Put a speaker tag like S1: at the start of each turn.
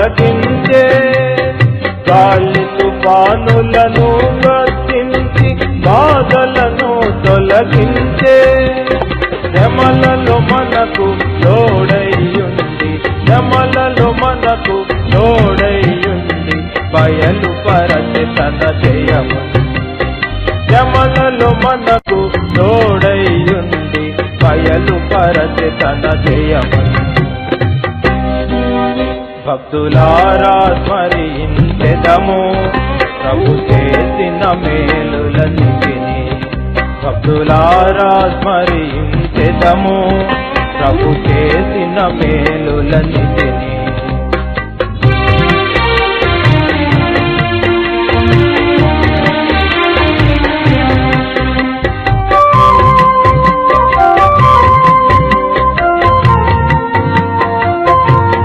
S1: తొలగించే, గాలి తుఫానులను గర్జించి బాధలను తొలగించే, శ్రమలలో మనకు తోడైయుండి, శ్రమలలో మనకు తోడైయుండి బయలుపరచె తన జయము. శ్రమలలో మనకు తోడైయుండి బయలుపరచె తన జయము. భక్తులారా స్మరించెదము ప్రభు చేసిన మేలులన్నిటిని. భక్తులారా స్మరించెదము ప్రభు చేసిన మేలులన్నిటిని.